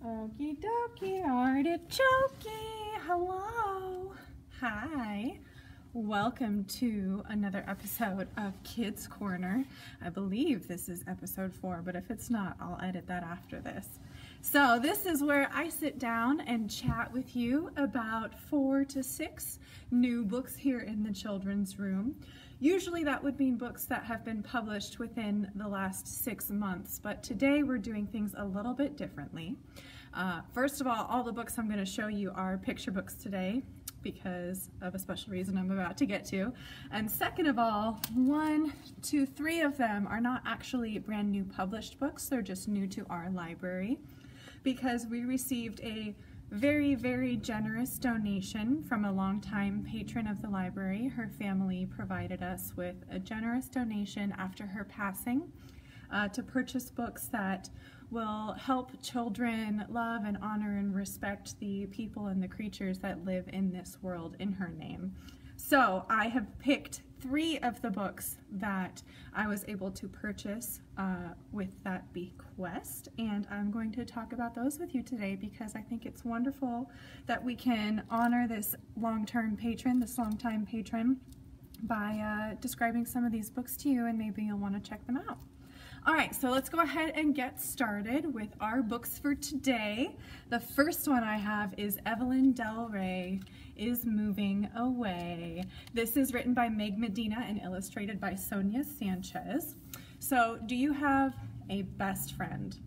Okie dokie, artichoke. Hello. Hi. Welcome to another episode of Kids Corner. I believe this is episode 4, but if it's not, I'll edit that after this. So this is where I sit down and chat with you about 4 to 6 new books here in the children's room. Usually that would mean books that have been published within the last 6 months, but today we're doing things a little bit differently. First of all the books I'm going to show you are picture books today because of a special reason I'm about to get to. And second of all, 1, 2, 3 of them are not actually brand new published books, they're just new to our library because we received a very, very generous donation from a longtime patron of the library. Her family provided us with a generous donation after her passing to purchase books that will help children love and honor and respect the people and the creatures that live in this world in her name. So I have picked 3 of the books that I was able to purchase with that bequest, and I'm going to talk about those with you today because I think it's wonderful that we can honor this long-time patron by describing some of these books to you, and maybe you'll want to check them out. All right, so let's go ahead and get started with our books for today. The first one I have is Evelyn Del Rey is Moving Away. This is written by Meg Medina and illustrated by Sonia Sanchez. So, do you have a best friend?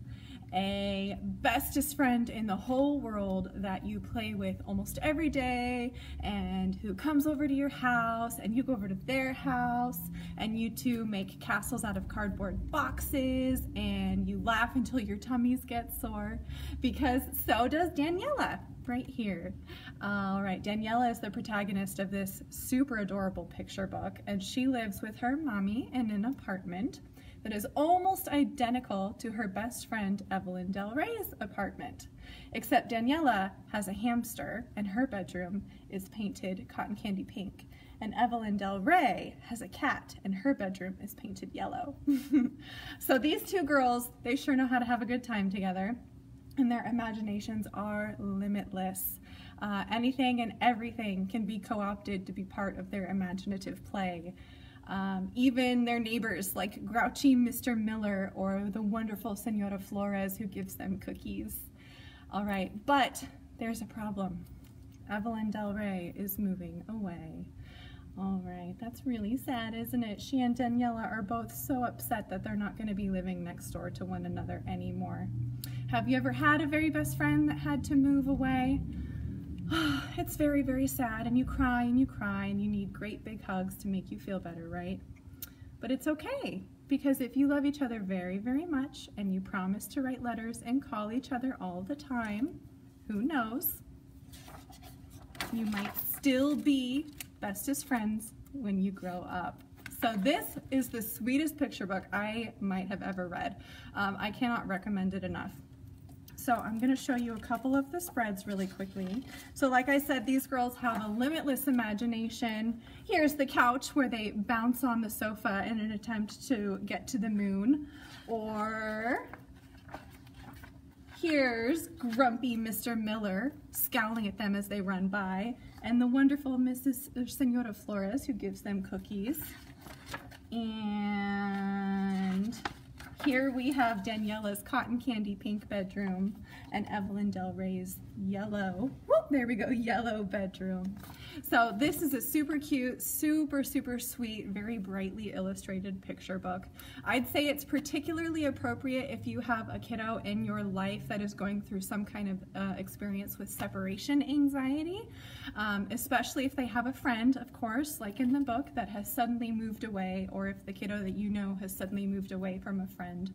A bestest friend in the whole world that you play with almost every day and who comes over to your house and you go over to their house and you two make castles out of cardboard boxes and you laugh until your tummies get sore, because so does Daniela right here. All right, Daniela is the protagonist of this super adorable picture book, and she lives with her mommy in an apartment that is almost identical to her best friend Evelyn Del Rey's apartment, except Daniela has a hamster and her bedroom is painted cotton candy pink, and Evelyn Del Rey has a cat and her bedroom is painted yellow. So these 2 girls, they sure know how to have a good time together, and their imaginations are limitless. Anything and everything can be co-opted to be part of their imaginative play. Even their neighbors like grouchy Mr. Miller or the wonderful Senora Flores who gives them cookies. All right, but there's a problem. Evelyn Del Rey is moving away. All right, that's really sad, isn't it? She and Daniela are both so upset that they're not going to be living next door to one another anymore. Have you ever had a very best friend that had to move away? It's very, very sad, and you cry and you cry and you need great big hugs to make you feel better, right? But it's okay, because if you love each other very, very much and you promise to write letters and call each other all the time, who knows? You might still be bestest friends when you grow up. So this is the sweetest picture book I might have ever read. I cannot recommend it enough. So I'm going to show you a couple of the spreads really quickly. So like I said, these girls have a limitless imagination. Here's the couch where they bounce on the sofa in an attempt to get to the moon. Or here's grumpy Mr. Miller scowling at them as they run by, and the wonderful Senora Flores who gives them cookies. And here we have Daniela's cotton candy pink bedroom and Evelyn Del Rey's yellow, whoop, there we go, yellow bedroom. So this is a super cute, super, super sweet, very brightly illustrated picture book. I'd say it's particularly appropriate if you have a kiddo in your life that is going through some kind of experience with separation anxiety, especially if they have a friend, of course, like in the book, that has suddenly moved away, or if the kiddo that you know has suddenly moved away from a friend.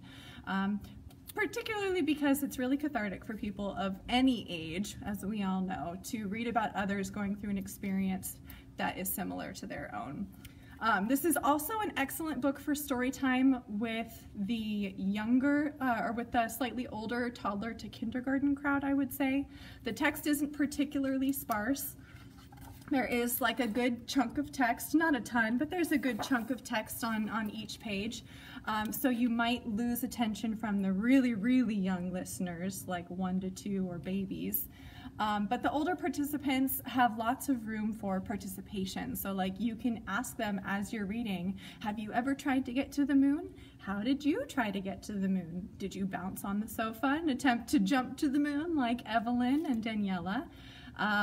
Particularly because it's really cathartic for people of any age, as we all know, to read about others going through an experience that is similar to their own. This is also an excellent book for story time with the younger, or with the slightly older toddler to kindergarten crowd, I would say. The text isn't particularly sparse. There is like a good chunk of text, not a ton, but there's a good chunk of text on each page. So you might lose attention from the really, really young listeners, like 1 to 2 or babies. But the older participants have lots of room for participation. So like you can ask them as you're reading, have you ever tried to get to the moon? How did you try to get to the moon? Did you bounce on the sofa and attempt to jump to the moon like Evelyn and Daniela?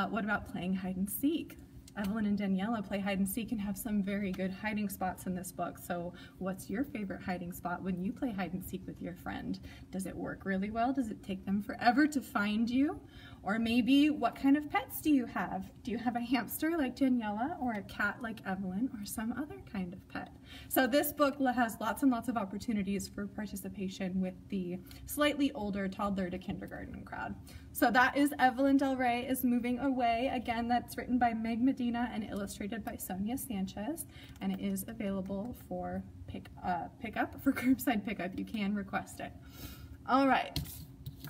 What about playing hide and seek? Evelyn and Daniela play hide and seek and have some very good hiding spots in this book. So what's your favorite hiding spot when you play hide and seek with your friend? Does it work really well? Does it take them forever to find you? Or maybe what kind of pets do you have? Do you have a hamster like Daniela, or a cat like Evelyn, or some other kind of pet? So this book has lots and lots of opportunities for participation with the slightly older toddler to kindergarten crowd. So that is Evelyn Del Rey is Moving Away. Again, that's written by Meg Medina and illustrated by Sonia Sanchez, and it is available for pickup, for curbside pickup. You can request it. All right.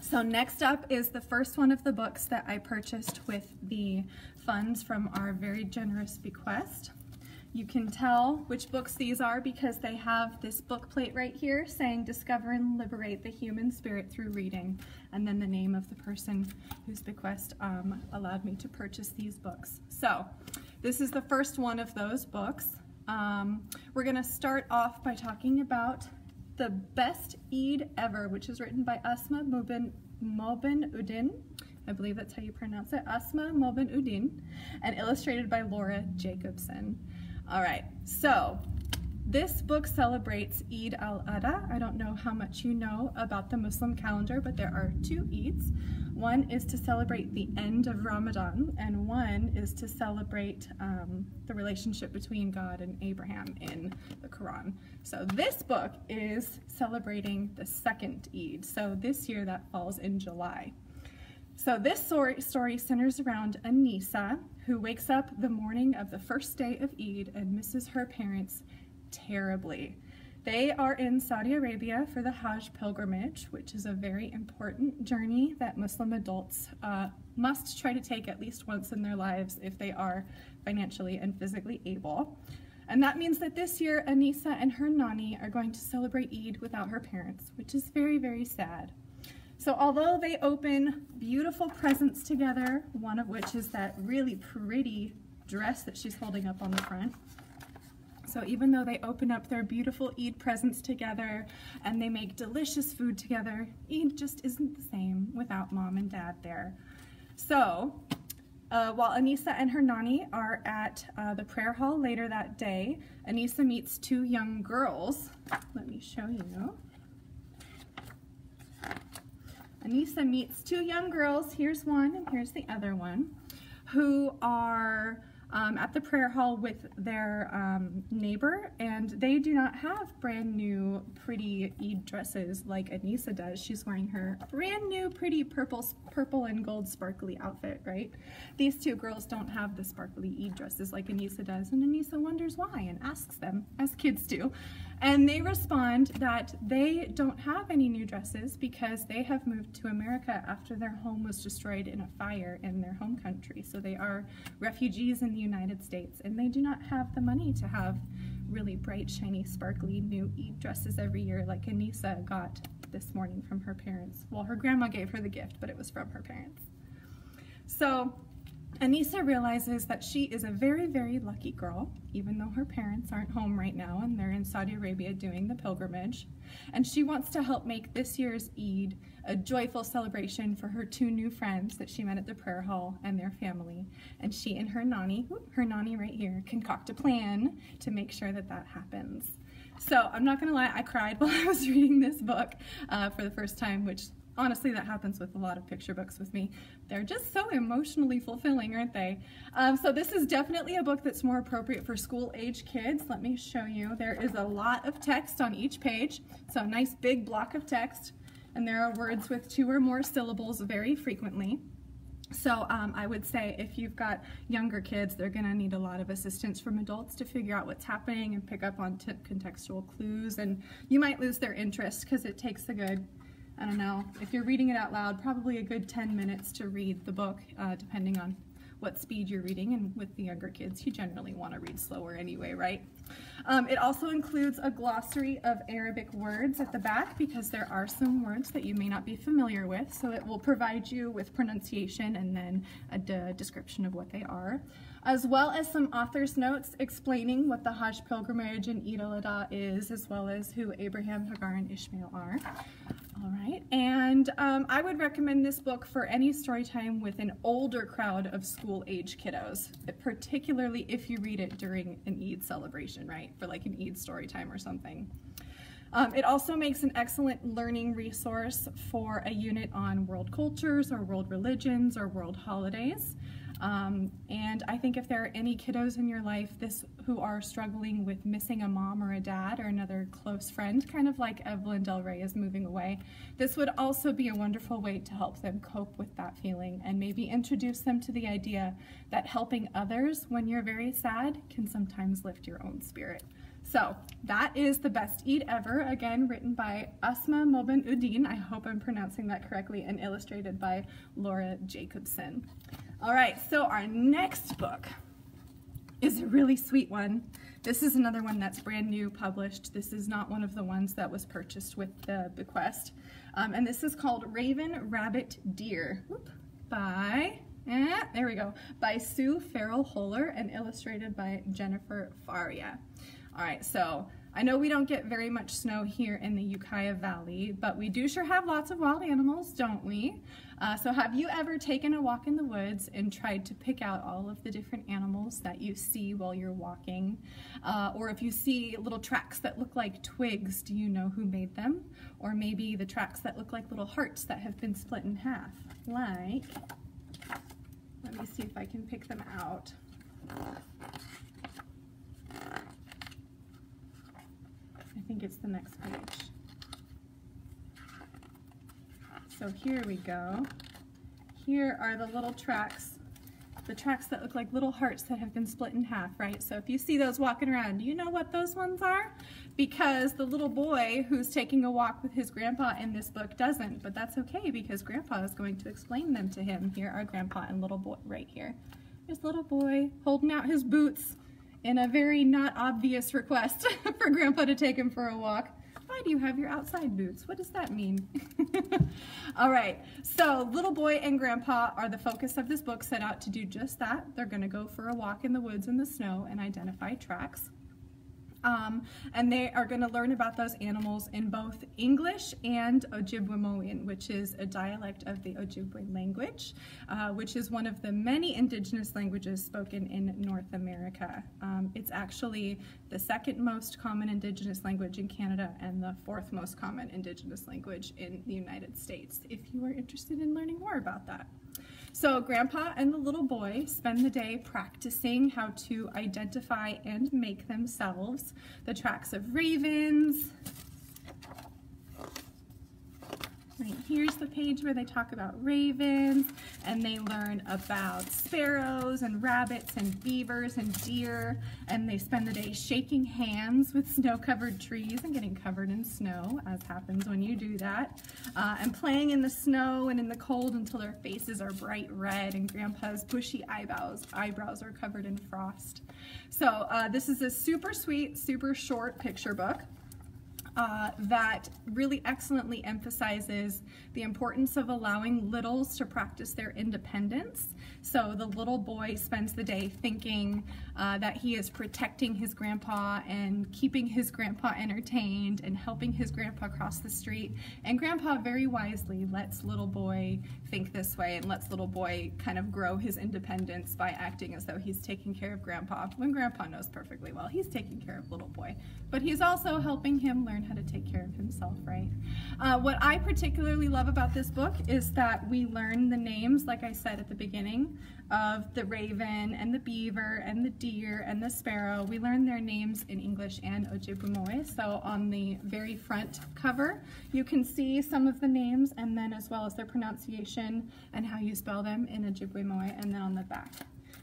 So next up is the first one of the books that I purchased with the funds from our very generous bequest. You can tell which books these are because they have this book plate right here saying Discover and Liberate the Human Spirit Through Reading, and then the name of the person whose bequest allowed me to purchase these books. So this is the first one of those books. We're going to start off by talking about The Best Eid Ever, which is written by Asma Mobin-Udin. I believe that's how you pronounce it, Asma Mobin-Udin, and illustrated by Laura Jacobson. All right, so this book celebrates Eid al-Adha. I don't know how much you know about the Muslim calendar, but there are 2 Eids. One is to celebrate the end of Ramadan, and one is to celebrate the relationship between God and Abraham in the Quran. So this book is celebrating the 2nd Eid. So this year that falls in July. So this story centers around Anisa, who wakes up the morning of the first day of Eid and misses her parents terribly. They are in Saudi Arabia for the Hajj pilgrimage, which is a very important journey that Muslim adults must try to take at least once in their lives if they are financially and physically able. And that means that this year, Anisa and her Nani are going to celebrate Eid without her parents, which is very, very sad. So although they open beautiful presents together, one of which is that really pretty dress that she's holding up on the front, so even though they open up their beautiful Eid presents together and they make delicious food together, Eid just isn't the same without mom and dad there. So while Anisa and her Nani are at the prayer hall later that day, Anisa meets 2 young girls. Let me show you. Anisa meets 2 young girls, here's one and here's the other one, who are at the prayer hall with their neighbor, and they do not have brand new pretty Eid dresses like Anisa does. She's wearing her brand new pretty purple and gold sparkly outfit, right? These 2 girls don't have the sparkly Eid dresses like Anisa does, and Anisa wonders why and asks them, as kids do. And they respond that they don't have any new dresses because they have moved to America after their home was destroyed in a fire in their home country. So they are refugees in the United States, and they do not have the money to have really bright, shiny, sparkly new Eid dresses every year like Anisa got this morning from her parents. Well, her grandma gave her the gift, but it was from her parents. So Anisa realizes that she is a very, very lucky girl, even though her parents aren't home right now and they're in Saudi Arabia doing the pilgrimage. And she wants to help make this year's Eid a joyful celebration for her 2 new friends that she met at the prayer hall and their family. And she and her Nani right here, concoct a plan to make sure that that happens. So I'm not gonna lie, I cried while I was reading this book for the first time, which honestly, that happens with a lot of picture books with me. They're just so emotionally fulfilling, aren't they? So this is definitely a book that's more appropriate for school-age kids. Let me show you. There is a lot of text on each page. So a nice big block of text. And there are words with 2 or more syllables very frequently. So I would say if you've got younger kids, they're going to need a lot of assistance from adults to figure out what's happening and pick up on contextual clues. And you might lose their interest because it takes a good, I don't know, if you're reading it out loud, probably a good 10 minutes to read the book, depending on what speed you're reading, and with the younger kids, you generally want to read slower anyway, right? It also includes a glossary of Arabic words at the back because there are some words that you may not be familiar with, so it will provide you with pronunciation and then a description of what they are, as well as some author's notes explaining what the Hajj pilgrimage and Eid al-Adha is, as well as who Abraham, Hagar, and Ishmael are. All right, and I would recommend this book for any story time with an older crowd of school-age kiddos, particularly if you read it during an Eid celebration, right, for like an Eid story time or something. It also makes an excellent learning resource for a unit on world cultures or world religions or world holidays. And I think if there are any kiddos in your life who are struggling with missing a mom or a dad or another close friend, kind of like Evelyn Del Rey is moving away, this would also be a wonderful way to help them cope with that feeling and maybe introduce them to the idea that helping others when you're very sad can sometimes lift your own spirit. So that is The Best Eid Ever, again written by Asma Mobin Udin, I hope I'm pronouncing that correctly, and illustrated by Laura Jacobson. All right, so our next book is a really sweet one. This is another one that's brand new published. This is not one of the ones that was purchased with the bequest. And this is called Raven, Rabbit, Deer by Sue Farrell-Holler and illustrated by Jennifer Faria. All right, so I know we don't get very much snow here in the Ukiah Valley, but we do sure have lots of wild animals, don't we? So have you ever taken a walk in the woods and tried to pick out all of the different animals that you see while you're walking? Or if you see little tracks that look like twigs, do you know who made them? Or maybe the tracks that look like little hearts that have been split in half. Like, let me see if I can pick them out. I think it's the next page. So here we go. Here are the little tracks, the tracks that look like little hearts that have been split in half, right? So if you see those walking around, do you know what those ones are? Because the little boy who's taking a walk with his grandpa in this book doesn't, but that's okay because grandpa is going to explain them to him. Here are grandpa and little boy right here. There's little boy holding out his boots in a very not obvious request for grandpa to take him for a walk. Why do you have your outside boots? What does that mean? All right, so little boy and grandpa are the focus of this book, set out to do just that. They're gonna go for a walk in the woods in the snow and identify tracks. And they are going to learn about those animals in both English and Ojibwe-Moan, which is a dialect of the Ojibwe language, which is one of the many indigenous languages spoken in North America. It's actually the second most common indigenous language in Canada and the fourth most common indigenous language in the United States, if you are interested in learning more about that. So grandpa and the little boy spend the day practicing how to identify and make themselves the tracks of ravens. Right, here's the page where they talk about ravens, and they learn about sparrows and rabbits and beavers and deer, and they spend the day shaking hands with snow-covered trees and getting covered in snow, as happens when you do that, and playing in the snow and in the cold until their faces are bright red and grandpa's bushy eyebrows are covered in frost. So this is a super sweet, super short picture book. That really excellently emphasizes the importance of allowing littles to practice their independence. So the little boy spends the day thinking that he is protecting his grandpa and keeping his grandpa entertained and helping his grandpa cross the street. And grandpa very wisely lets little boy think this way and lets little boy kind of grow his independence by acting as though he's taking care of grandpa, when grandpa knows perfectly well he's taking care of little boy. But he's also helping him learn how to take care of himself, right? What I particularly love about this book is that we learn the names, like I said at the beginning, of the raven and the beaver and the deer and the sparrow. We learn their names in English and Ojibwe. So on the very front cover, you can see some of the names, and then as well as their pronunciation and how you spell them in Ojibwe, and then on the back,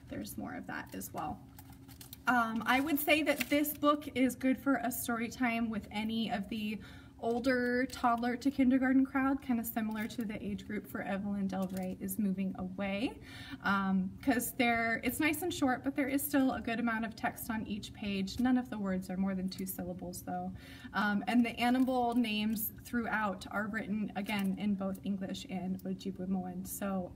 there's more of that as well. I would say that this book is good for a story time with any of the older toddler to kindergarten crowd, kind of similar to the age group for Evelyn Del Rey, is moving away, because it's nice and short, but there is still a good amount of text on each page. None of the words are more than 2 syllables though. And the animal names throughout are written again in both English and Ojibwe. So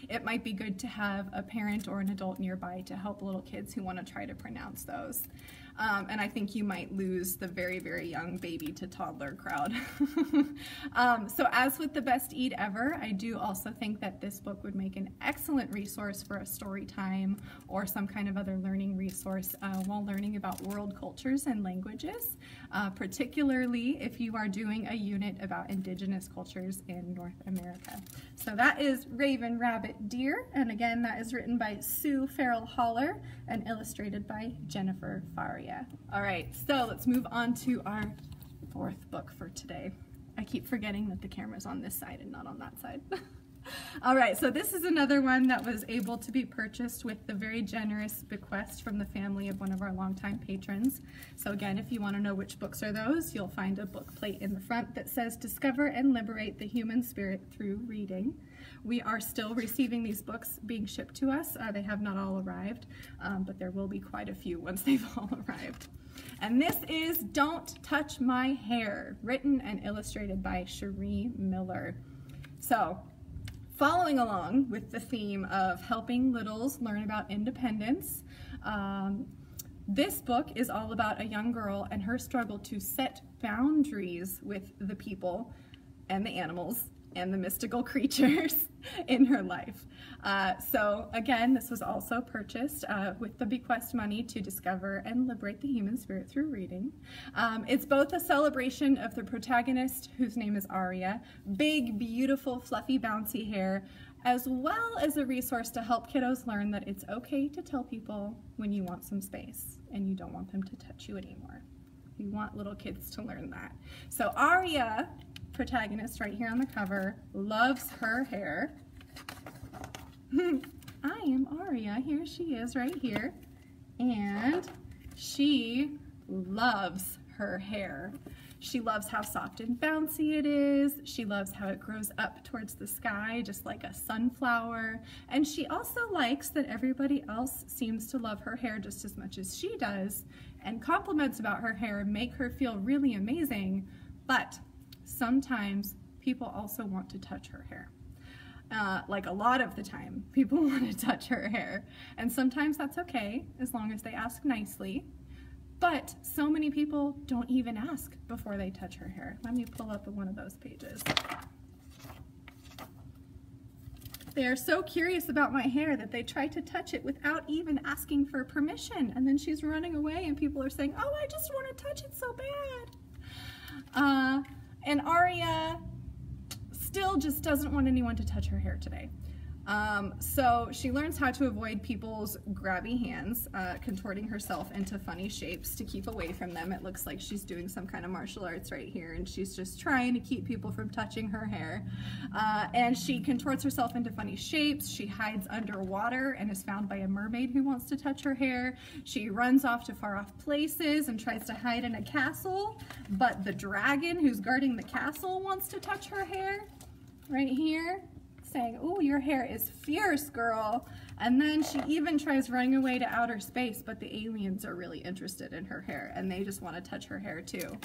it might be good to have a parent or an adult nearby to help little kids who want to try to pronounce those. And I think you might lose the very, very young baby to toddler crowd. So as with the best Eid Ever, I do also think that this book would make an excellent resource for a story time or some kind of other learning resource while learning about world cultures and languages, particularly if you are doing a unit about indigenous cultures in North America. So that is Raven, Rabbit, Deer, and again that is written by Sue Farrell Holler and illustrated by Jennifer Faria. All right, so let's move on to our 4th book for today. I keep forgetting that the camera's on this side and not on that side. All right, so this is another one that was able to be purchased with the very generous bequest from the family of one of our longtime patrons. So again, if you want to know which books are those, you'll find a book plate in the front that says Discover and Liberate the Human Spirit Through Reading. We are still receiving these books being shipped to us. They have not all arrived, but there will be quite a few once they've all arrived. And this is Don't Touch My Hair, written and illustrated by Cherie Miller. So, following along with the theme of helping littles learn about independence, this book is all about a young girl and her struggle to set boundaries with the people and the animals and the mystical creatures in her life. So again, this was also purchased with the bequest money to discover and liberate the human spirit through reading. It's both a celebration of the protagonist, whose name is Aria, big, beautiful, fluffy, bouncy hair, as well as a resource to help kiddos learn that it's okay to tell people when you want some space and you don't want them to touch you anymore. You want little kids to learn that. So Aria, protagonist right here on the cover, loves her hair. I am Aria, here she is right here, and she loves her hair. She loves how soft and bouncy it is. She loves how it grows up towards the sky just like a sunflower, and she also likes that everybody else seems to love her hair just as much as she does, and compliments about her hair make her feel really amazing, but sometimes people also want to touch her hair. Like a lot of the time, people want to touch her hair. And sometimes that's okay, as long as they ask nicely. But so many people don't even ask before they touch her hair. Let me pull up one of those pages. They are so curious about my hair that they try to touch it without even asking for permission. And then she's running away and people are saying, oh, I just want to touch it so bad. And Aria still just doesn't want anyone to touch her hair today. So she learns how to avoid people's grabby hands, contorting herself into funny shapes to keep away from them. It looks like she's doing some kind of martial arts right here, and she's just trying to keep people from touching her hair. And she contorts herself into funny shapes. She hides underwater and is found by a mermaid who wants to touch her hair. She runs off to far off places and tries to hide in a castle, but the dragon who's guarding the castle wants to touch her hair right here, saying, "Oh, your hair is fierce, girl." And then she even tries running away to outer space, but the aliens are really interested in her hair and they just want to touch her hair too.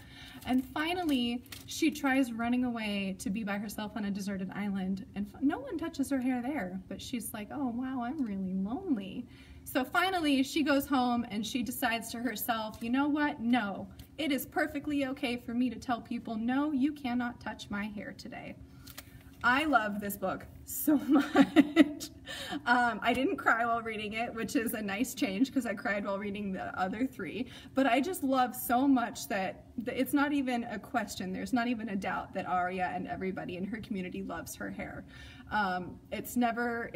And finally, she tries running away to be by herself on a deserted island, and no one touches her hair there, but she's like, "Oh wow, I'm really lonely." So finally, she goes home and she decides to herself, you know what? No, it is perfectly okay for me to tell people, no, you cannot touch my hair today. I love this book so much. I didn't cry while reading it, which is a nice change because I cried while reading the other three, but I just love so much that it's not even a question. There's not even a doubt that Aria and everybody in her community loves her hair. It's never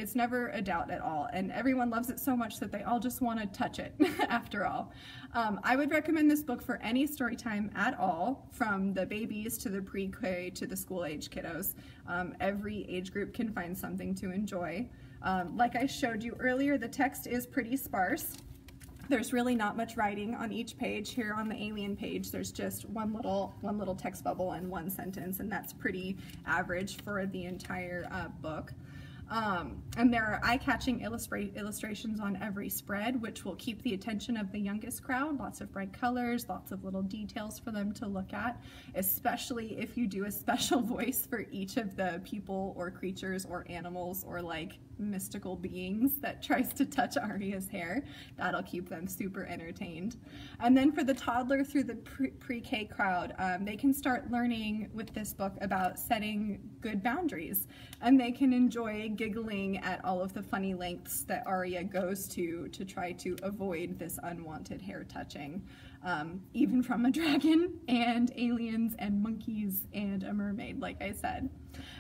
a doubt at all, and everyone loves it so much that they all just want to touch it after all. I would recommend this book for any story time at all, from the babies to the pre-K to the school-age kiddos. Every age group can find something to enjoy. Like I showed you earlier, the text is pretty sparse. There's really not much writing on each page. Here on the alien page, there's just one little text bubble and one sentence, and that's pretty average for the entire book. And there are eye-catching illustrations on every spread, which will keep the attention of the youngest crowd. Lots of bright colors, lots of little details for them to look at, especially if you do a special voice for each of the people or creatures or animals or like mystical beings that tries to touch Arya's hair. That'll keep them super entertained. And then for the toddler through the pre-K crowd, they can start learning with this book about setting good boundaries, and they can enjoy giggling at all of the funny lengths that Arya goes to try to avoid this unwanted hair touching, even from a dragon and aliens and monkeys and a mermaid, like I said.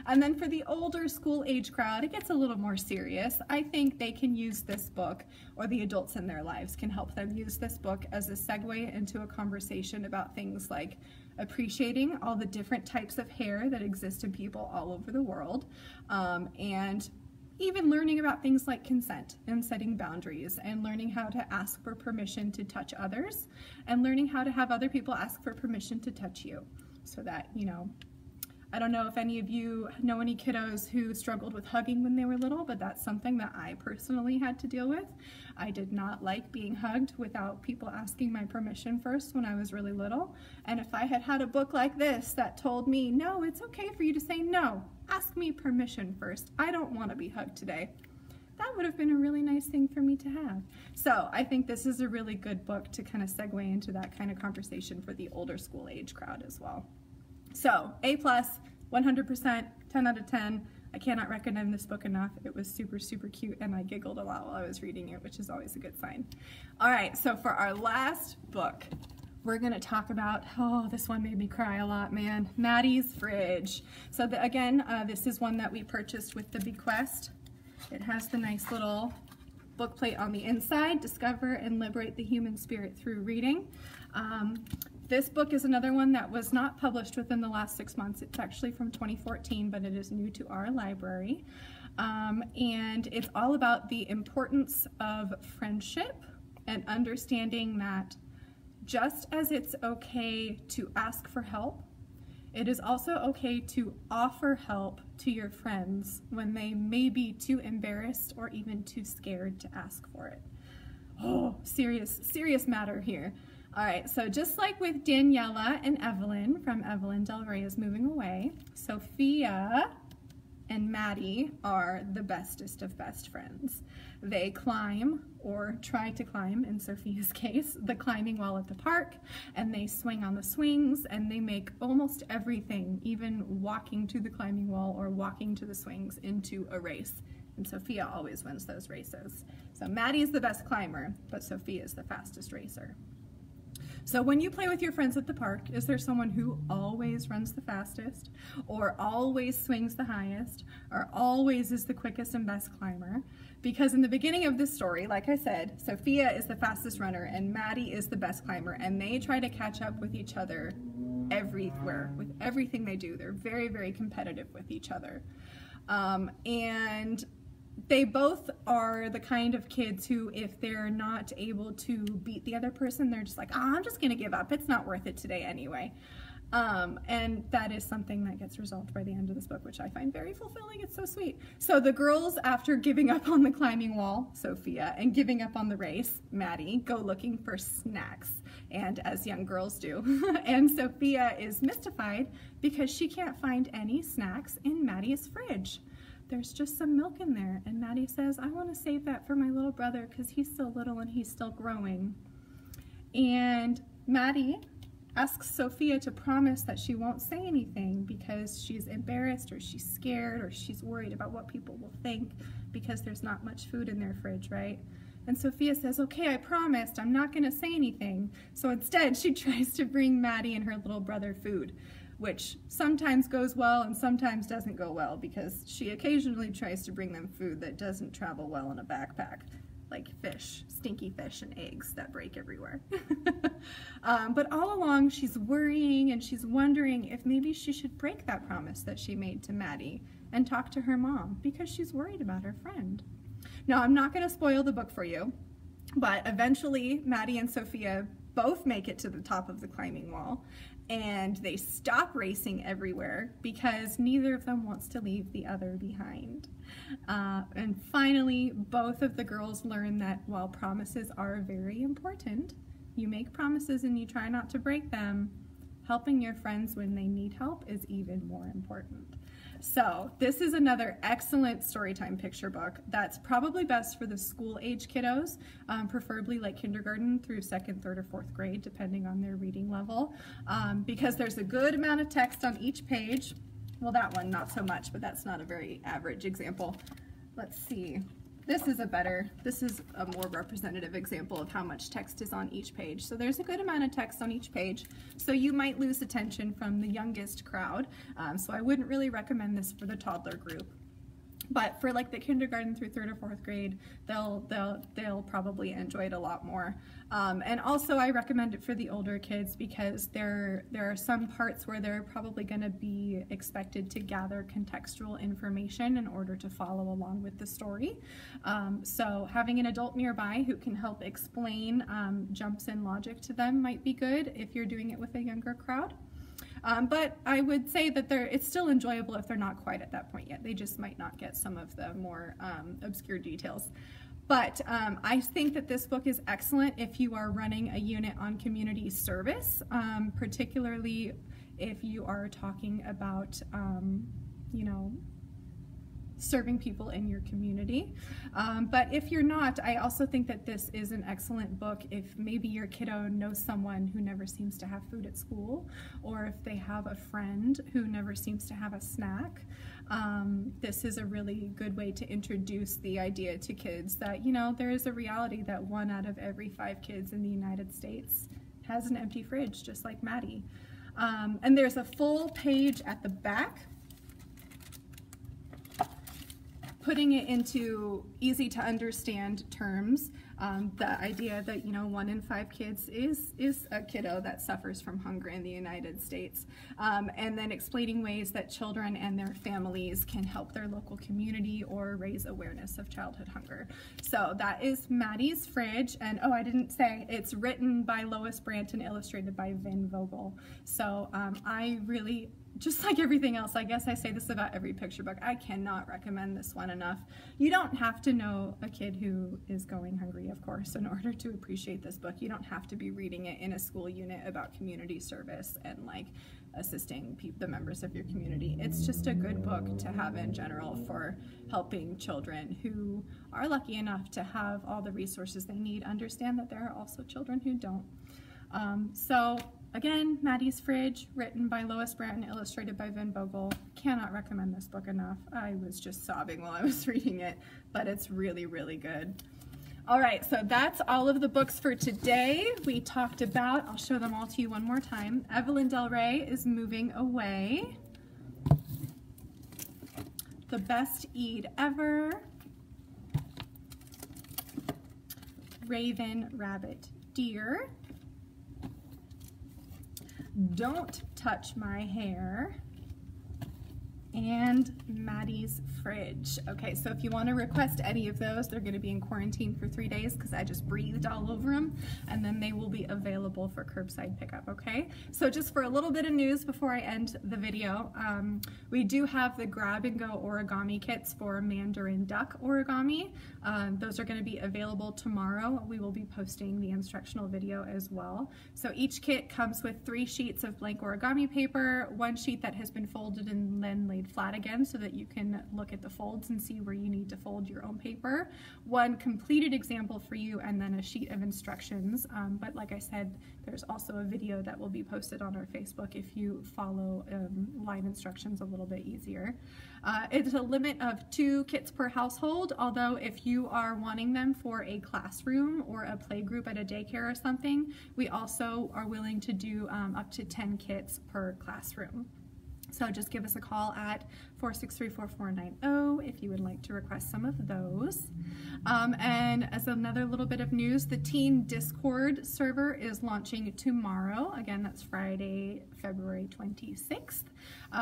And then for the older school age crowd, it gets a little more serious. I think they can use this book, or the adults in their lives can help them use this book as a segue into a conversation about things like appreciating all the different types of hair that exist in people all over the world, and even learning about things like consent and setting boundaries, and learning how to ask for permission to touch others, and learning how to have other people ask for permission to touch you, so that, you know, I don't know if any of you know any kiddos who struggled with hugging when they were little, but that's something that I personally had to deal with. I did not like being hugged without people asking my permission first when I was really little. And if I had had a book like this that told me, no, it's okay for you to say no, ask me permission first, I don't want to be hugged today, that would have been a really nice thing for me to have. So I think this is a really good book to kind of segue into that kind of conversation for the older school age crowd as well. So, A+, 100%, 10 out of 10. I cannot recommend this book enough. It was super, super cute, and I giggled a lot while I was reading it, which is always a good sign. All right, so for our last book, we're going to talk about, oh, this one made me cry a lot, man, Maddies Fridge. So, again, this is one that we purchased with the bequest. It has the nice little book plate on the inside, Discover and Liberate the Human Spirit Through Reading. This book is another one that was not published within the last 6 months. It's actually from 2014, but it is new to our library. And it's all about the importance of friendship and understanding that just as it's okay to ask for help, it is also okay to offer help to your friends when they may be too embarrassed or even too scared to ask for it. Oh, serious matter here. All right, so just like with Daniela and Evelyn from Evelyn Del Rey is Moving Away, Sophia and Maddie are the bestest of best friends. They climb, or try to climb in Sophia's case, the climbing wall at the park, and they swing on the swings, and they make almost everything, even walking to the climbing wall or walking to the swings, into a race. And Sophia always wins those races. So Maddie is the best climber, but Sophia is the fastest racer. So when you play with your friends at the park, is there someone who always runs the fastest, or always swings the highest, or always is the quickest and best climber? Because in the beginning of this story, like I said, Sophia is the fastest runner and Maddie is the best climber, and they try to catch up with each other everywhere, with everything they do. They're very, very competitive with each other. And they both are the kind of kids who, if they're not able to beat the other person, they're just like, oh, I'm just going to give up. It's not worth it today anyway. And that is something that gets resolved by the end of this book, which I find very fulfilling. It's so sweet. So the girls, after giving up on the climbing wall, Sophia, and giving up on the race, Maddie, go looking for snacks, and as young girls do. And Sophia is mystified because she can't find any snacks in Maddie's fridge. There's just some milk in there, and Maddie says, I want to save that for my little brother because he's still little and he's still growing. And Maddie asks Sophia to promise that she won't say anything because she's embarrassed, or she's scared, or she's worried about what people will think because there's not much food in their fridge, right? And Sophia says, okay, I promised, I'm not going to say anything. So instead, she tries to bring Maddie and her little brother food, which sometimes goes well and sometimes doesn't go well, because she occasionally tries to bring them food that doesn't travel well in a backpack, like fish, stinky fish and eggs that break everywhere. But all along she's worrying and she's wondering if maybe she should break that promise that she made to Maddie and talk to her mom, because she's worried about her friend. Now, I'm not going to spoil the book for you. But eventually, Maddie and Sophia both make it to the top of the climbing wall, and they stop racing everywhere because neither of them wants to leave the other behind. And finally, both of the girls learn that while promises are very important, you make promises and you try not to break them, helping your friends when they need help is even more important. So this is another excellent storytime picture book that's probably best for the school age kiddos, preferably like kindergarten through 2nd, 3rd, or 4th grade, depending on their reading level, because there's a good amount of text on each page. Well, that one not so much, but that's not a very average example. Let's see. This is a more representative example of how much text is on each page. So there's a good amount of text on each page. So you might lose attention from the youngest crowd. So I wouldn't really recommend this for the toddler group. But for like the kindergarten through 3rd or 4th grade, they'll probably enjoy it a lot more. And also I recommend it for the older kids because there are some parts where they're probably going to be expected to gather contextual information in order to follow along with the story. So having an adult nearby who can help explain jumps in logic to them might be good if you're doing it with a younger crowd. But I would say that it's still enjoyable if they're not quite at that point yet. They just might not get some of the more obscure details. But I think that this book is excellent if you are running a unit on community service, particularly if you are talking about, you know, serving people in your community. But if you're not, I also think that this is an excellent book if maybe your kiddo knows someone who never seems to have food at school, or if they have a friend who never seems to have a snack. This is a really good way to introduce the idea to kids that, you know, there is a reality that 1 out of every 5 kids in the United States has an empty fridge, just like Maddie. And there's a full page at the back putting it into easy to understand terms, the idea that, you know, 1 in 5 kids is a kiddo that suffers from hunger in the United States, and then explaining ways that children and their families can help their local community or raise awareness of childhood hunger. So that is Maddies Fridge, and oh, I didn't say, it's written by Lois Brandt and illustrated by Vin Vogel. So I really, just like everything else, I guess I say this about every picture book, I cannot recommend this one enough. You don't have to know a kid who is going hungry, of course, in order to appreciate this book. You don't have to be reading it in a school unit about community service and like assisting the members of your community. It's just a good book to have in general for helping children who are lucky enough to have all the resources they need understand that there are also children who don't. So again, Maddies Fridge, written by Lois Brandt and illustrated by Vin Vogel. Cannot recommend this book enough. I was just sobbing while I was reading it, but it's really, really good. All right, so that's all of the books for today. We talked about, I'll show them all to you one more time. Evelyn Del Rey is Moving Away. The Best Eid Ever. Raven, Rabbit, Deer. Don't Touch My Hair, and Maddies Fridge. Okay, so if you want to request any of those, they're going to be in quarantine for 3 days because I just breathed all over them, and then they will be available for curbside pickup, okay? So just for a little bit of news before I end the video, we do have the grab-and-go origami kits for Mandarin duck origami. Those are going to be available tomorrow. We will be posting the instructional video as well. So each kit comes with 3 sheets of blank origami paper, 1 sheet that has been folded and then laid flat again so that you can look at the folds and see where you need to fold your own paper, 1 completed example for you, and then a sheet of instructions. But like I said, there's also a video that will be posted on our Facebook if you follow line instructions a little bit easier. It's a limit of 2 kits per household, although if you are wanting them for a classroom or a play group at a daycare or something, we also are willing to do up to 10 kits per classroom. So just give us a call at 463-4490 if you would like to request some of those. And as another little bit of news, the Teen Discord server is launching tomorrow. Again, that's Friday, February 26th.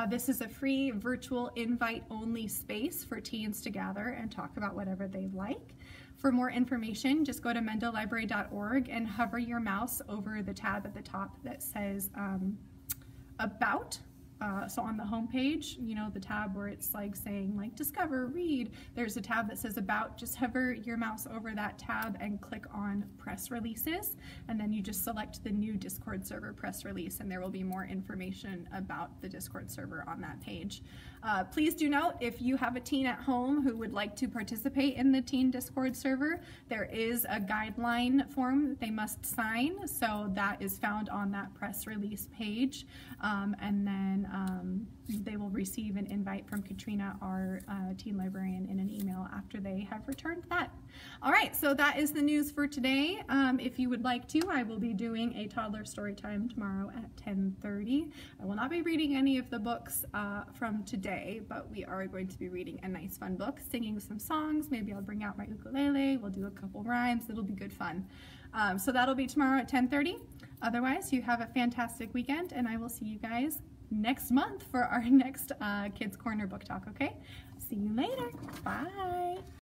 This is a free virtual invite-only space for teens to gather and talk about whatever they like. For more information, just go to mendolibrary.org and hover your mouse over the tab at the top that says About. So on the home page, you know, the tab where it's like saying like discover, read, there's a tab that says About. Just hover your mouse over that tab and click on press releases, and then you just select the new Discord server press release, and there will be more information about the Discord server on that page. Please do note, if you have a teen at home who would like to participate in the Teen Discord server, there is a guideline form that they must sign, so that is found on that press release page, and then they will receive an invite from Katrina, our teen librarian, in an email after they have returned that. All right, so that is the news for today. If you would like to, I will be doing a toddler story time tomorrow at 10:30. I will not be reading any of the books from today, but we are going to be reading a nice fun book, singing some songs. Maybe I'll bring out my ukulele, we'll do a couple rhymes, it'll be good fun. So that'll be tomorrow at 10:30. Otherwise, you have a fantastic weekend, and I will see you guys next month for our next Kids Corner book talk, okay? See you later. Bye.